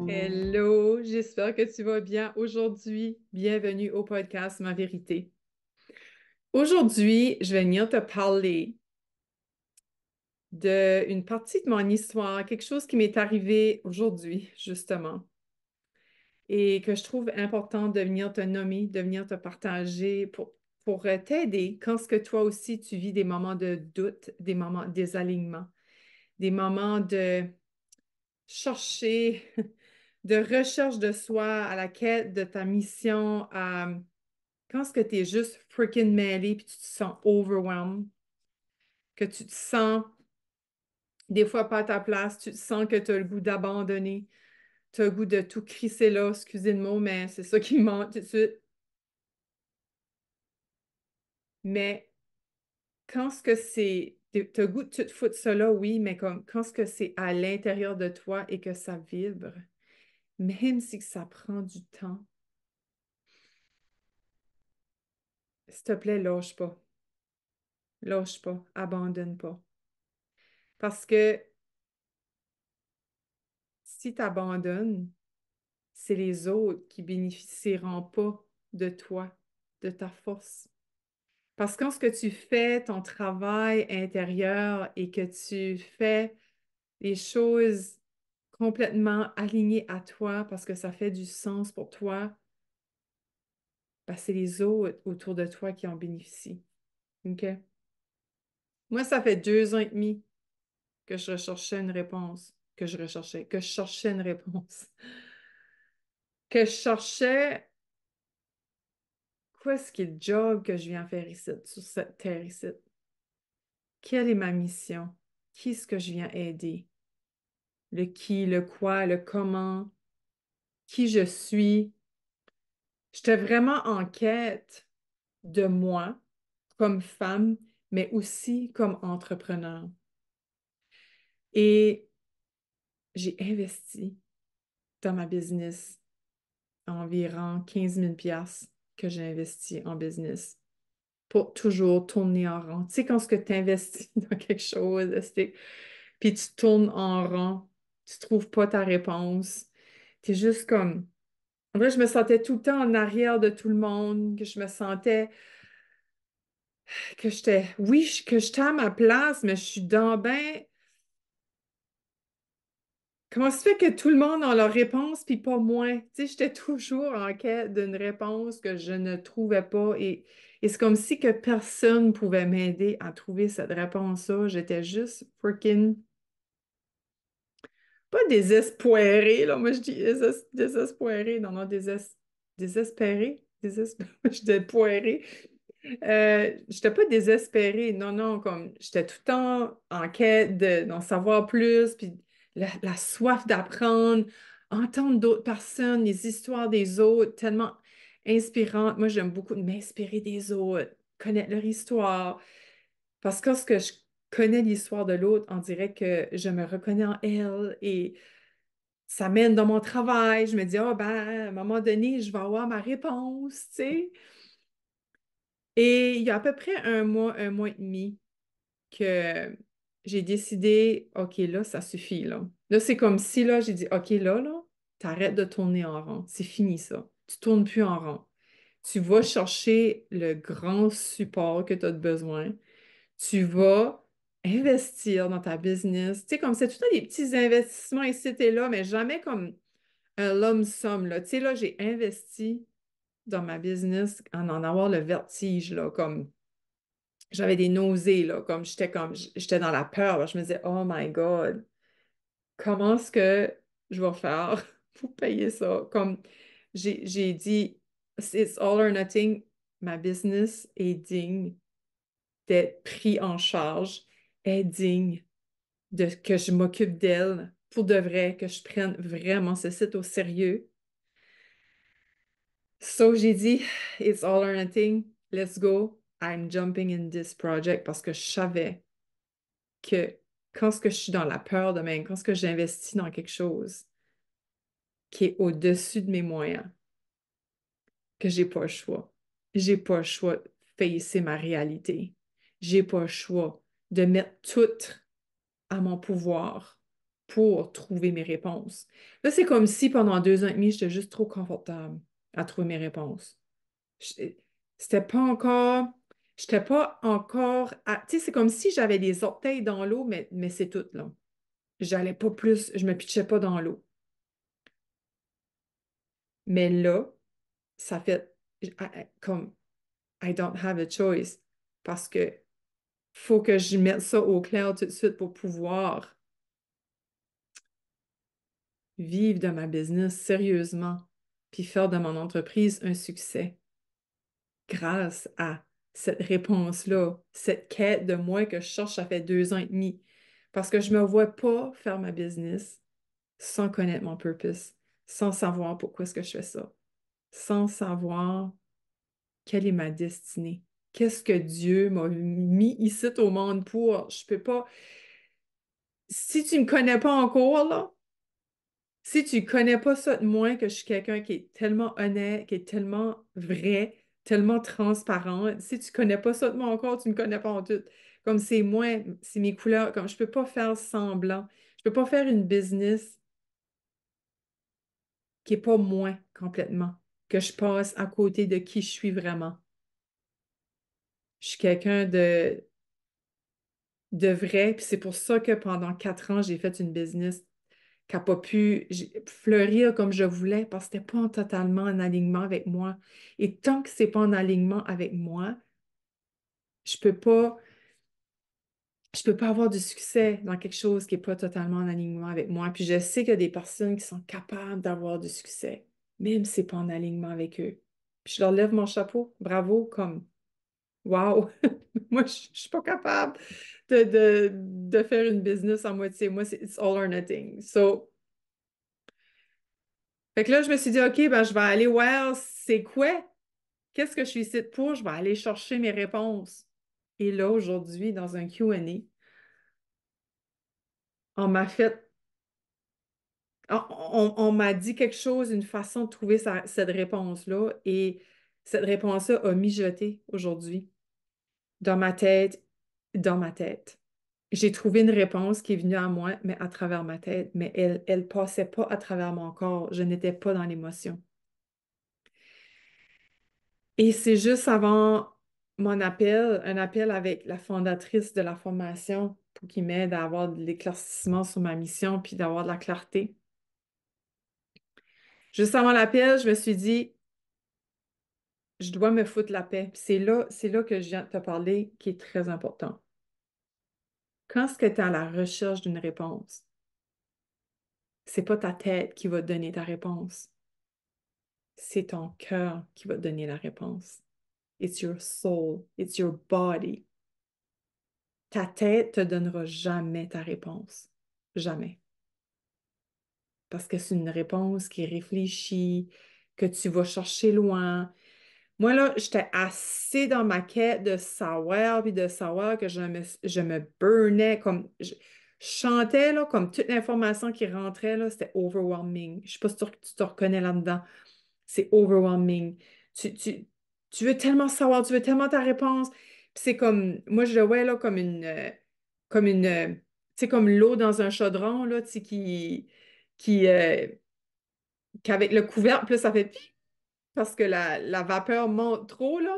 Hello, j'espère que tu vas bien aujourd'hui. Bienvenue au podcast Ma Vérité. Aujourd'hui, je vais venir te parler d'une partie de mon histoire, quelque chose qui m'est arrivé aujourd'hui, justement, et que je trouve important de venir te nommer, de venir te partager pour t'aider quand ce que toi aussi tu vis des moments de doute, des moments de désalignement, des moments de chercher, de recherche de soi, à la quête de ta mission, quand est-ce que tu es juste freaking mêlé puis tu te sens overwhelmed, que tu te sens des fois pas à ta place, tu te sens que tu as le goût d'abandonner, tu as le goût de tout crisser là, excusez le mot, mais c'est ça qui me manque tout de suite. Mais quand ce que c'est, tu as le goût de tout te foutre ça là, oui, mais comme quand ce que c'est à l'intérieur de toi et que ça vibre, même si que ça prend du temps, s'il te plaît, lâche pas, abandonne pas. Parce que si tu abandonnes, c'est les autres qui bénéficieront pas de toi, de ta force. Parce que quand ce que tu fais, ton travail intérieur et que tu fais les choses complètement alignées à toi parce que ça fait du sens pour toi, ben, c'est les autres autour de toi qui en bénéficient. OK? Moi, ça fait 2 ans et demi que je recherchais une réponse, que je cherchais une réponse, que je cherchais quoi est-ce qui est le job que je viens faire ici, sur cette terre ici? Quelle est ma mission? Qui est-ce que je viens aider? Le qui, le quoi, le comment, qui je suis. J'étais vraiment en quête de moi comme femme, mais aussi comme entrepreneur. Et j'ai investi dans ma business environ 15 000 piastres que j'ai investi en business pour toujours tourner en rond. Tu sais, quand ce que tu investis dans quelque chose, puis tu tournes en rond, tu trouves pas ta réponse, tu es juste comme... En vrai, je me sentais tout le temps en arrière de tout le monde, que je me sentais que j'étais... Oui, que j'étais à ma place, mais je suis dans ben... Comment ça se fait que tout le monde a leur réponse, puis pas moi? Tu sais, j'étais toujours en quête d'une réponse que je ne trouvais pas, et c'est comme si que personne pouvait m'aider à trouver cette réponse-là. J'étais juste freaking pas désespérée, là. Moi, je dis désespérée. Non, non, désespérée. Je dis poirée. J'étais pas désespérée. Non, non, comme j'étais tout le temps en quête d'en savoir plus, puis la soif d'apprendre, entendre d'autres personnes, les histoires des autres, tellement inspirantes. Moi, j'aime beaucoup de m'inspirer des autres, connaître leur histoire. Parce que lorsque je connais l'histoire de l'autre, on dirait que je me reconnais en elle et ça mène dans mon travail. Je me dis, ah ben, à un moment donné, je vais avoir ma réponse, tu sais. Et il y a à peu près un mois et demi que j'ai décidé, OK, là, ça suffit, là. Là, c'est comme si, là, j'ai dit, OK, là, t'arrêtes de tourner en rond. C'est fini, ça. Tu tournes plus en rond. Tu vas chercher le grand support que tu as besoin. Tu vas investir dans ta business. Tu sais, comme c'est tout le temps des petits investissements ici et là, mais jamais comme un lump sum, là. Tu sais, là, j'ai investi dans ma business en avoir le vertige, là, comme j'avais des nausées, là, comme j'étais dans la peur, là. Je me disais, oh my God, comment est-ce que je vais faire pour payer ça? Comme j'ai dit, it's all or nothing, ma business est digne d'être pris en charge, est digne de que je m'occupe d'elle pour de vrai, que je prenne vraiment ce site au sérieux. So, j'ai dit, it's all or nothing, let's go. I'm jumping in this project parce que je savais que quand ce que je suis dans la peur de même, quand ce que j'investis dans quelque chose qui est au-dessus de mes moyens, que j'ai pas le choix. J'ai pas le choix de facer ma réalité. J'ai pas le choix de mettre tout à mon pouvoir pour trouver mes réponses. Là, c'est comme si pendant 2 ans et demi, j'étais juste trop confortable à trouver mes réponses. Je- C'était pas encore, j'étais pas encore, tu sais, c'est comme si j'avais des orteils dans l'eau, mais c'est tout, là. J'allais pas plus, je me pitchais pas dans l'eau. Mais là, ça fait comme I don't have a choice parce que faut que je mette ça au clair tout de suite pour pouvoir vivre de ma business sérieusement, puis faire de mon entreprise un succès grâce à cette réponse-là, cette quête de moi que je cherche, ça fait 2 ans et demi. Parce que je me vois pas faire ma business sans connaître mon purpose, sans savoir pourquoi est-ce que je fais ça, sans savoir quelle est ma destinée. Qu'est-ce que Dieu m'a mis ici au monde pour? Je peux pas. Si tu me connais pas encore, là, si tu connais pas ça de moi, que je suis quelqu'un qui est tellement honnête, qui est tellement vrai, tellement transparent, si tu connais pas ça de moi encore, tu me connais pas en tout. Comme c'est moi, c'est mes couleurs, comme je peux pas faire semblant. Je peux pas faire une business qui est pas moi complètement, que je passe à côté de qui je suis vraiment. Je suis quelqu'un de vrai, puis c'est pour ça que pendant 4 ans, j'ai fait une business qui n'a pas pu fleurir comme je voulais parce que c'était pas totalement en alignement avec moi. Et tant que c'est pas en alignement avec moi, je peux pas, je peux pas avoir du succès dans quelque chose qui est pas totalement en alignement avec moi. Puis je sais qu'il y a des personnes qui sont capables d'avoir du succès, même si c'est pas en alignement avec eux. Puis je leur lève mon chapeau, bravo, comme wow! Moi, je suis pas capable de faire une business en moitié. Moi, c'est it's all or nothing. So, fait que là, je me suis dit, OK, ben, je vais aller voir c'est quoi? Qu'est-ce que je suis ici pour? Je vais aller chercher mes réponses. Et là, aujourd'hui, dans un Q&A, on m'a fait, on m'a dit quelque chose, une façon de trouver cette réponse-là. Et cette réponse-là a mijoté aujourd'hui dans ma tête, dans ma tête. J'ai trouvé une réponse qui est venue à moi, mais à travers ma tête, mais elle passait pas à travers mon corps. Je n'étais pas dans l'émotion. Et c'est juste avant mon appel, un appel avec la fondatrice de la formation pour qu'il m'aide à avoir de l'éclaircissement sur ma mission puis d'avoir de la clarté. Juste avant l'appel, je me suis dit, je dois me foutre la paix. Puis c'est là que je viens de te parler qui est très important. Quand est-ce que tu es à la recherche d'une réponse, c'est pas ta tête qui va te donner ta réponse. C'est ton cœur qui va te donner la réponse. It's your soul, it's your body. Ta tête te donnera jamais ta réponse. Jamais. Parce que c'est une réponse qui est réfléchie, que tu vas chercher loin. Moi, là, j'étais assez dans ma quête de savoir, puis de savoir que je me burnais, comme je chantais, là, comme toute l'information qui rentrait, là, c'était overwhelming. Je ne sais pas si tu te reconnais là-dedans. C'est overwhelming. Tu, tu, tu veux tellement savoir, tu veux tellement ta réponse. Puis c'est comme, moi, je le vois là tu sais, comme l'eau dans un chaudron, là, tu sais, qui, qu'avec le couvercle, puis là, ça fait pip parce que la vapeur monte trop, là.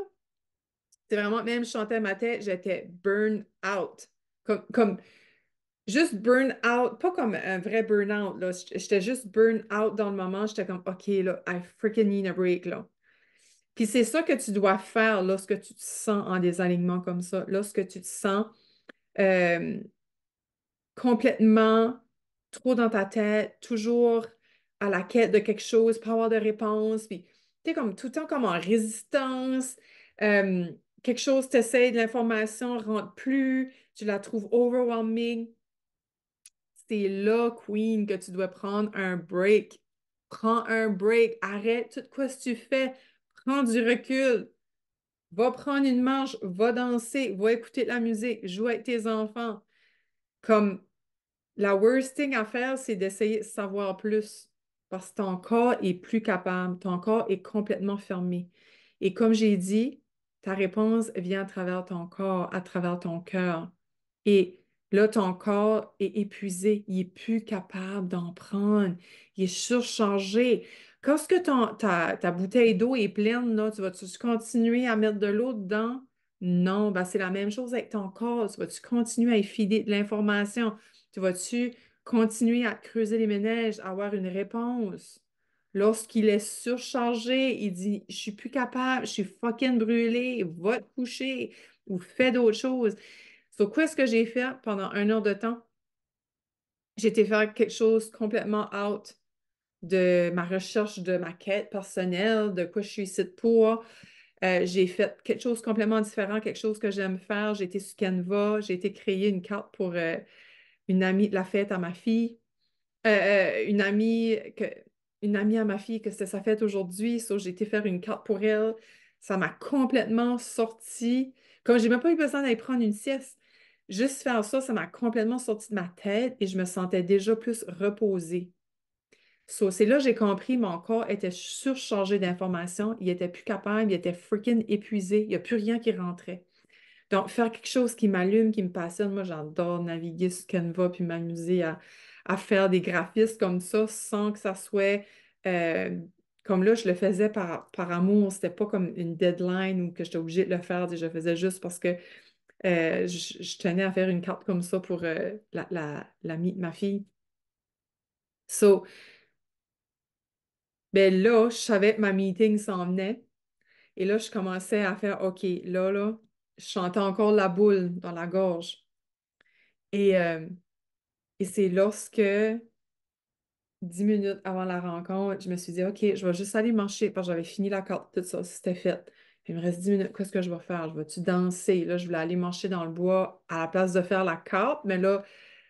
C'est vraiment, même je chantais ma tête, j'étais burn out. Comme juste burn out, pas comme un vrai burn out, là. J'étais juste burn out dans le moment. J'étais comme, OK, là, I freaking need a break, là. Puis c'est ça que tu dois faire lorsque tu te sens en désalignement comme ça, lorsque tu te sens euh, complètement trop dans ta tête, toujours à la quête de quelque chose, pas avoir de réponse, puis tu es comme tout le temps comme en résistance, euh, quelque chose, t'essayes de l'information, rentre plus, tu la trouves overwhelming. C'est là, Queen, que tu dois prendre un break. Prends un break, arrête tout quoi ce que tu fais, prends du recul. Va prendre une marche, va danser, va écouter de la musique, joue avec tes enfants. Comme la worst thing à faire, c'est d'essayer de savoir plus parce que ton corps est plus capable, ton corps est complètement fermé. Et comme j'ai dit, ta réponse vient à travers ton corps, à travers ton cœur. Et Là, ton corps est épuisé, il est plus capable d'en prendre, il est surchargé. Quand ce que ta bouteille d'eau est pleine, là, tu vas-tu continuer à mettre de l'eau dedans? Non, ben, c'est la même chose avec ton corps. Tu vas-tu continuer à y filer de l'information? Tu vas-tu continuer à creuser les méninges, à avoir une réponse? Lorsqu'il est surchargé, il dit, je suis plus capable, je suis fucking brûlé, va te coucher ou fais d'autres choses. So, quoi est-ce que j'ai fait pendant 1 heure de temps? J'ai été faire quelque chose complètement out de ma recherche, de ma quête personnelle, de quoi je suis ici pour. J'ai fait quelque chose complètement différent, quelque chose que j'aime faire. J'ai été sur Canva, j'ai été créer une carte pour une amie de la fête à ma fille. Une amie une amie à ma fille que c'était sa fête aujourd'hui, so j'ai été faire une carte pour elle. Ça m'a complètement sorti. Comme j'ai même pas eu besoin d'aller prendre une sieste. Juste faire ça, ça m'a complètement sorti de ma tête et je me sentais déjà plus reposée. So, c'est là que j'ai compris, mon corps était surchargé d'informations, il était plus capable, il était freaking épuisé, il n'y a plus rien qui rentrait. Donc, faire quelque chose qui m'allume, qui me passionne, moi j'adore naviguer sur Canva puis m'amuser à faire des graphismes comme ça sans que ça soit euh, comme là, je le faisais par amour. C'était pas comme une deadline ou que j'étais obligée de le faire. Je le faisais juste parce que je tenais à faire une carte comme ça pour l'amie de ma fille. So, ben là, je savais que ma meeting s'en venait. Et là, je commençais à faire OK, là, je chantais encore la boule dans la gorge. Et, euh, Et c'est lorsque, 10 minutes avant la rencontre, je me suis dit, OK, je vais juste aller marcher, parce que j'avais fini la carte, tout ça, c'était fait. Puis il me reste 10 minutes, qu'est-ce que je vais faire? Je vais-tu danser? Là, je voulais aller marcher dans le bois à la place de faire la carte, mais là,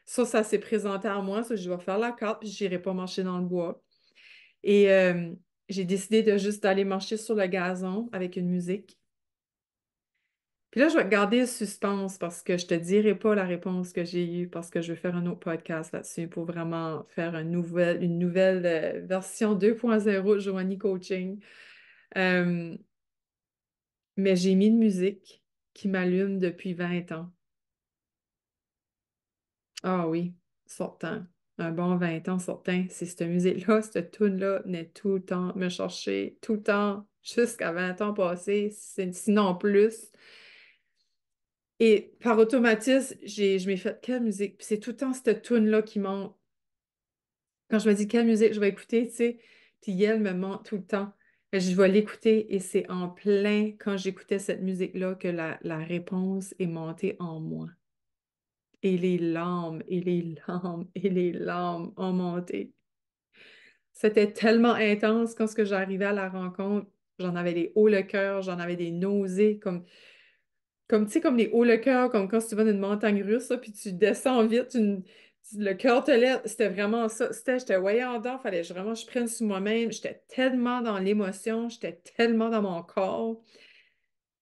ça s'est présenté à moi, ça, je vais faire la carte, puis j'irai pas marcher dans le bois. Et j'ai décidé de juste aller marcher sur le gazon avec une musique. Puis là, je vais garder le suspense parce que je te dirai pas la réponse que j'ai eue parce que je vais faire un autre podcast là-dessus pour vraiment faire une nouvelle version 2.0 de Joanie Coaching. Euh, mais j'ai mis une musique qui m'allume depuis 20 ans. Ah oui, sortant. Un bon 20 ans sortant. C'est cette musique-là, cette tune-là, venait tout le temps me chercher, tout le temps, jusqu'à 20 ans passés, sinon plus. Et par automatisme, je m'ai fait quelle musique? Puis c'est tout le temps cette tune-là qui monte. Quand je me dis quelle musique je vais écouter, tu sais, puis elle me monte tout le temps. Je vais l'écouter et c'est en plein quand j'écoutais cette musique-là que la réponse est montée en moi. Et les larmes, et les larmes, et les larmes ont monté. C'était tellement intense quand ce que j'arrivais à la rencontre, j'en avais des hauts le cœur, j'en avais des nausées, comme, tu sais, comme les hauts le cœur, comme quand tu vas dans une montagne russe, là, puis tu descends vite, le cœur te lève. C'était vraiment ça. J'étais voyant dedans, fallait vraiment que je prenne sur moi-même. J'étais tellement dans l'émotion, j'étais tellement dans mon corps.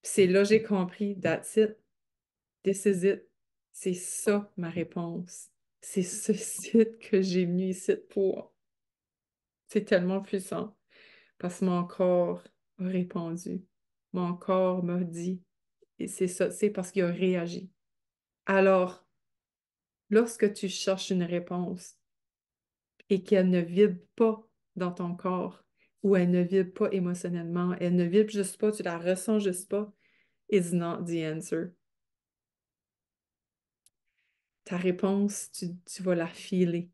Puis c'est là que j'ai compris, that's it, this is it. C'est ça ma réponse. C'est ce site que j'ai venu ici pour. C'est tellement puissant parce que mon corps a répondu. Mon corps m'a dit. Et c'est ça, c'est parce qu'il a réagi. Alors, lorsque tu cherches une réponse et qu'elle ne vibre pas dans ton corps ou elle ne vibre pas émotionnellement, elle ne vibre juste pas, tu la ressens juste pas, is not the answer. Ta réponse, tu vas la filer.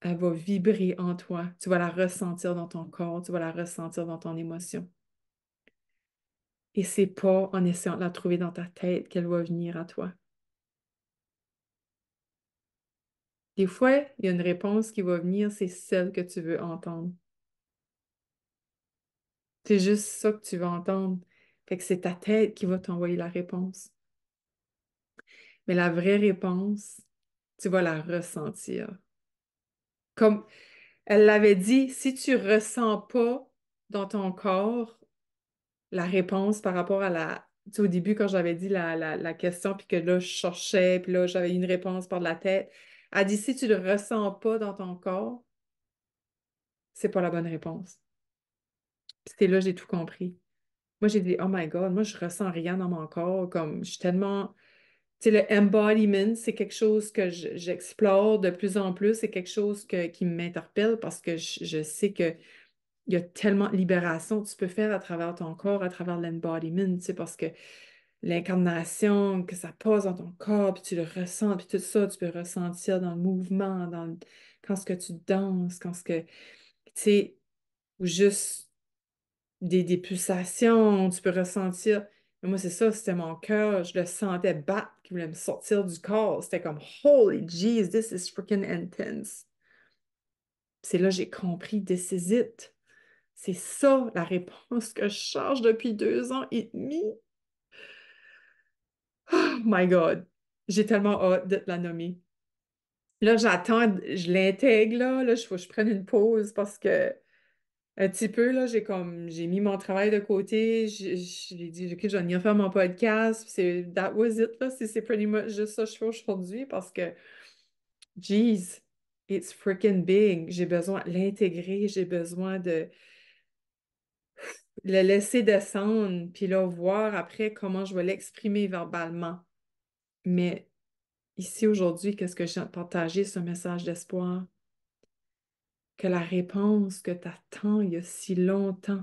Elle va vibrer en toi. Tu vas la ressentir dans ton corps, tu vas la ressentir dans ton émotion. Et c'est pas en essayant de la trouver dans ta tête qu'elle va venir à toi. Des fois, il y a une réponse qui va venir, c'est celle que tu veux entendre. C'est juste ça que tu veux entendre. Fait que c'est ta tête qui va t'envoyer la réponse. Mais la vraie réponse, tu vas la ressentir. Comme elle l'avait dit, si tu ressens pas dans ton corps la réponse par rapport à la... Tu sais, au début, quand j'avais dit la question, puis que là, je cherchais, puis là, j'avais une réponse par la tête, elle dit, si tu le ressens pas dans ton corps, c'est pas la bonne réponse. Puis c'était là, j'ai tout compris. Moi, j'ai dit, oh my God, moi, je ressens rien dans mon corps, comme je suis tellement Tu sais, le embodiment, c'est quelque chose que j'explore de plus en plus. C'est quelque chose qui m'interpelle parce que je sais que il y a tellement de libération que tu peux faire à travers ton corps, à travers l'embodiment, tu sais, parce que l'incarnation, que ça passe dans ton corps, puis tu le ressens, puis tout ça, tu peux ressentir dans le mouvement, quand ce que tu danses, quand ce que, tu sais, ou juste des pulsations, tu peux ressentir. Mais moi, c'est ça, c'était mon cœur, je le sentais battre, qui voulait me sortir du corps. C'était comme, holy jeez, this is freaking intense. C'est là que j'ai compris, this is it. C'est ça la réponse que je cherche depuis 2 ans et demi. Oh my God. J'ai tellement hâte de te la nommer. Là, j'attends, je l'intègre, là, faut que je prenne une pause parce que un petit peu, là, j'ai mis mon travail de côté, j'ai dit, OK, je vais venir faire mon podcast, puis that was it, là, c'est pretty much juste ça que je fais aujourd'hui parce que, geez, it's freaking big. J'ai besoin de l'intégrer, j'ai besoin de le laisser descendre, puis là, voir après comment je vais l'exprimer verbalement. Mais ici, aujourd'hui, qu'est-ce que je viens de partager, ce message d'espoir? Que la réponse que tu attends il y a si longtemps,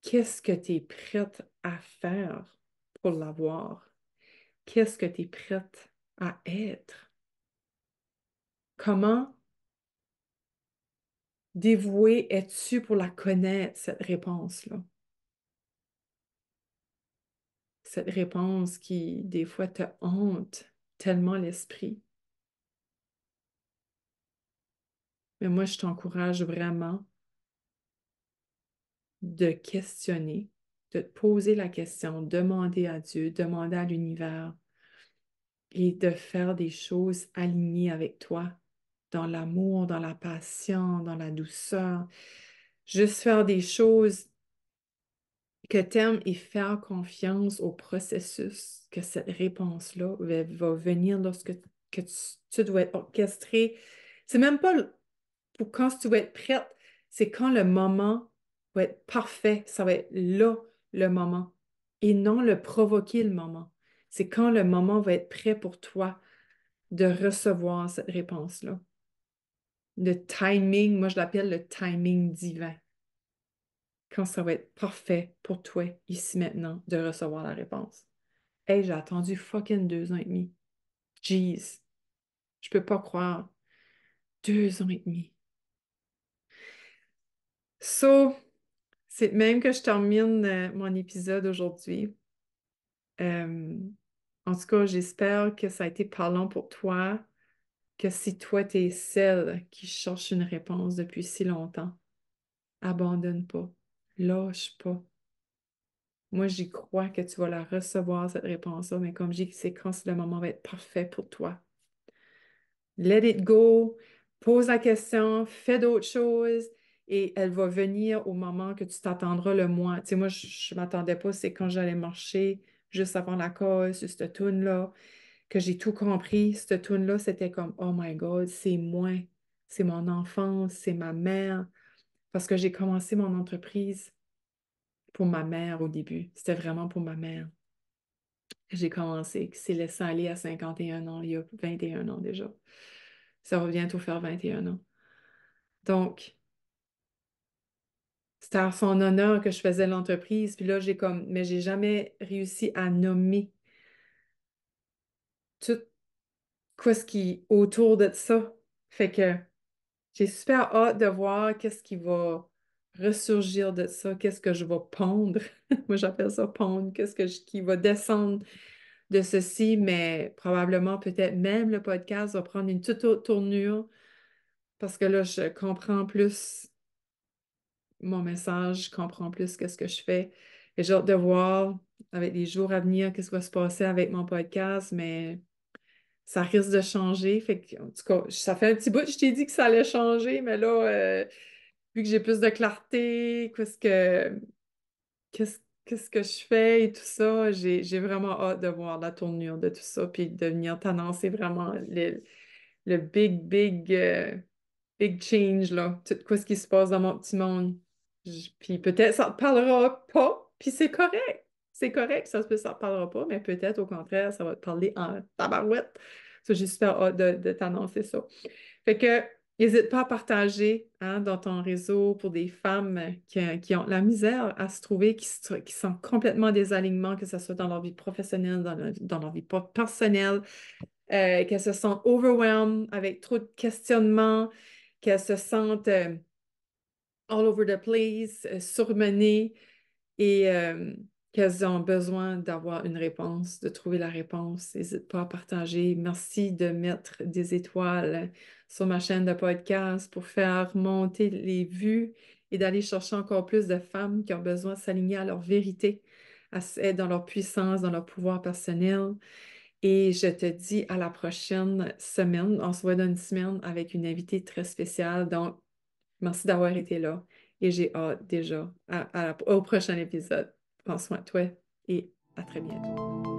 qu'est-ce que tu es prête à faire pour l'avoir? Qu'est-ce que tu es prête à être? Comment dévouée es-tu pour la connaître, cette réponse-là? Cette réponse qui, des fois, te hante tellement l'esprit. Mais moi, je t'encourage vraiment de questionner, de te poser la question, demander à Dieu, demander à l'univers et de faire des choses alignées avec toi, dans l'amour, dans la passion, dans la douceur. Juste faire des choses que t'aimes et faire confiance au processus, que cette réponse-là va venir lorsque tu dois être orchestré. C'est même pas pour quand tu vas être prête, c'est quand le moment va être parfait, ça va être là le moment et non le provoquer le moment. C'est quand le moment va être prêt pour toi de recevoir cette réponse-là. Le timing, moi je l'appelle le timing divin. Quand ça va être parfait pour toi, ici maintenant, de recevoir la réponse. Hey, j'ai attendu fucking 2 ans et demi. Jeez, je peux pas croire. 2 ans et demi. So, c'est de même que je termine mon épisode aujourd'hui. Euh, En tout cas, j'espère que ça a été parlant pour toi, que si toi, t'es celle qui cherche une réponse depuis si longtemps, abandonne pas, lâche pas. Moi, j'y crois que tu vas la recevoir, cette réponse-là, mais comme je dis, c'est quand le moment va être parfait pour toi. Let it go, pose la question, fais d'autres choses et elle va venir au moment que tu t'attendras le moins. Tu sais, moi, je m'attendais pas, c'est quand j'allais marcher juste avant la cause, sur cette tune-là, que j'ai tout compris. Cette tune-là, c'était comme, oh my God, c'est moi, c'est mon enfance, c'est ma mère. Parce que j'ai commencé mon entreprise pour ma mère au début. C'était vraiment pour ma mère. J'ai commencé, qui s'est laissé aller à 51 ans, il y a 21 ans déjà. Ça va bientôt faire 21 ans. Donc, c'était à son honneur que je faisais l'entreprise. Puis là, mais j'ai jamais réussi à nommer tout quoi ce qui autour de ça. Fait que j'ai super hâte de voir qu'est-ce qui va ressurgir de ça, qu'est-ce que je vais pondre. Moi, j'appelle ça pondre, qui va descendre de ceci, mais probablement peut-être même le podcast va prendre une toute autre tournure parce que là, je comprends plus mon message, je comprends plus qu'est-ce que je fais. Et j'ai hâte de voir avec les jours à venir qu'est-ce qui va se passer avec mon podcast, mais ça risque de changer. Fait que, en tout cas, ça fait un petit bout, je t'ai dit que ça allait changer, mais là, vu que j'ai plus de clarté, qu'est-ce que je fais et tout ça, j'ai vraiment hâte de voir la tournure de tout ça, puis de venir t'annoncer vraiment le big change, là, tout quoi ce qui se passe dans mon petit monde. Puis peut-être ça ne te parlera pas, puis c'est correct. C'est correct, ça ne te parlera pas, mais peut-être au contraire, ça va te parler en tabarouette. Ça, j'ai super hâte de t'annoncer ça. Fait que n'hésite pas à partager hein, dans ton réseau pour des femmes qui ont la misère à se trouver, qui sont complètement en désalignement, que ce soit dans leur vie professionnelle, dans leur vie personnelle, qu'elles se sentent overwhelmed avec trop de questionnements, qu'elles se sentent all over the place, surmenées et qu'elles ont besoin d'avoir une réponse, de trouver la réponse. N'hésite pas à partager. Merci de mettre des étoiles sur ma chaîne de podcast pour faire monter les vues et d'aller chercher encore plus de femmes qui ont besoin de s'aligner à leur vérité, être dans leur puissance, dans leur pouvoir personnel. Et je te dis à la prochaine semaine. On se voit dans une semaine avec une invitée très spéciale. Donc, merci d'avoir été là et j'ai hâte déjà au prochain épisode. Prends soin de toi et à très bientôt.